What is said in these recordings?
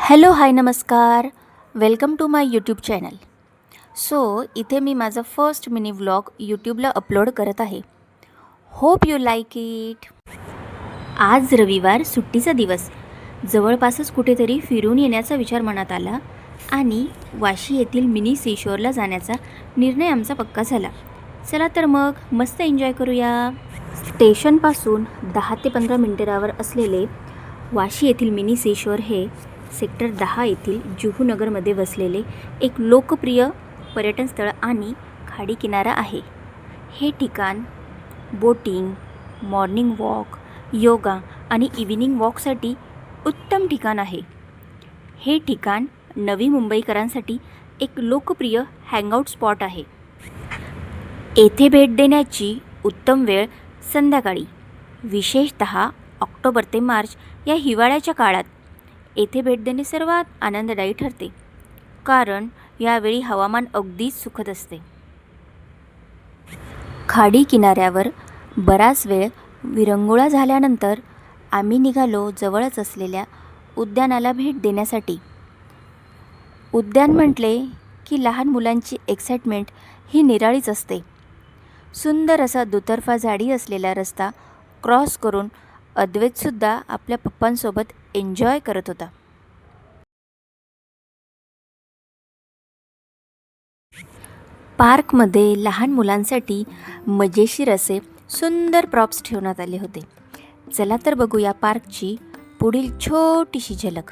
Hello hi नमस्कार. Welcome to my YouTube channel. इथे मी माझा फर्स्ट मिनी व्लॉग यूट्यूबला अपलोड करत आहे. Hope you like it. आज रविवार सुट्टीचा दिवस. जवळपासच कुठेतरी फिरून येण्याचा विचार मनात आला आणि वाशी येथील मिनी सीशोरला जाण्याचा निर्णय आमचा पक्का झाला. चला तर मग मस्त एन्जॉय करूया. स्टेशनपासून 10 ते 15 मिनिटावर असलेले वाशी येथील मिनी सीशोर हे सेक्टर 10 येथील जुहूनगरमध्ये वसलेले एक लोकप्रिय पर्यटन स्थळ आणि खाडी किनारा आहे. हे ठिकाण बोटिंग, मॉर्निंग वॉक, योगा आणि इव्हिनिंग वॉकसाठी उत्तम ठिकाण आहे. हे ठिकाण नवी मुंबईकरांसाठी एक लोकप्रिय हँगआउट स्पॉट आहे. येथे भेट देण्याची उत्तम वेळ संध्याकाळी, विशेषतः ऑक्टोबर ते मार्च या हिवाळ्याच्या काळात येथे भेट देणे सर्वात आनंददायी ठरते, कारण यावेळी हवामान अगदीच सुखद असते. खाडी किनाऱ्यावर बराच वेळ विरंगुळा झाल्यानंतर आम्ही निघालो जवळच असलेल्या उद्यानाला भेट देण्यासाठी. उद्यान म्हटले की लहान मुलांची एक्साइटमेंट ही निराळीच असते. सुंदर असा दुतर्फा झाडी असलेला रस्ता क्रॉस करून अद्वैतसुद्धा आपल्या पप्पांसोबत एन्जॉय करत होता. पार्कमध्ये लहान मुलांसाठी मजेशीर असे सुंदर प्रॉप्स ठेवण्यात आले होते. चला तर बघूया पार्कची पुढील छोटीशी झलक.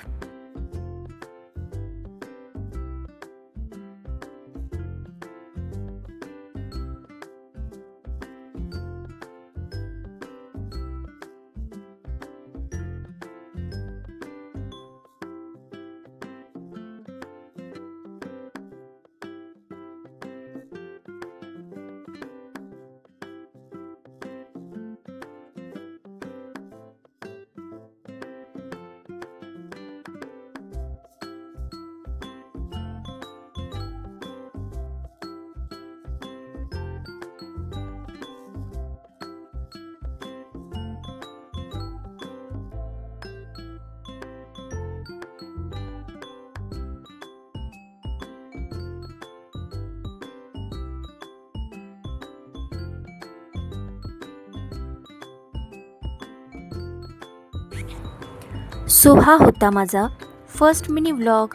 हा होता माझा फर्स्ट मिनी व्लॉग.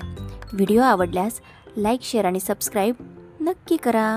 व्हिडिओ आवडल्यास लाईक, शेअर आणि सबस्क्राईब नक्की करा.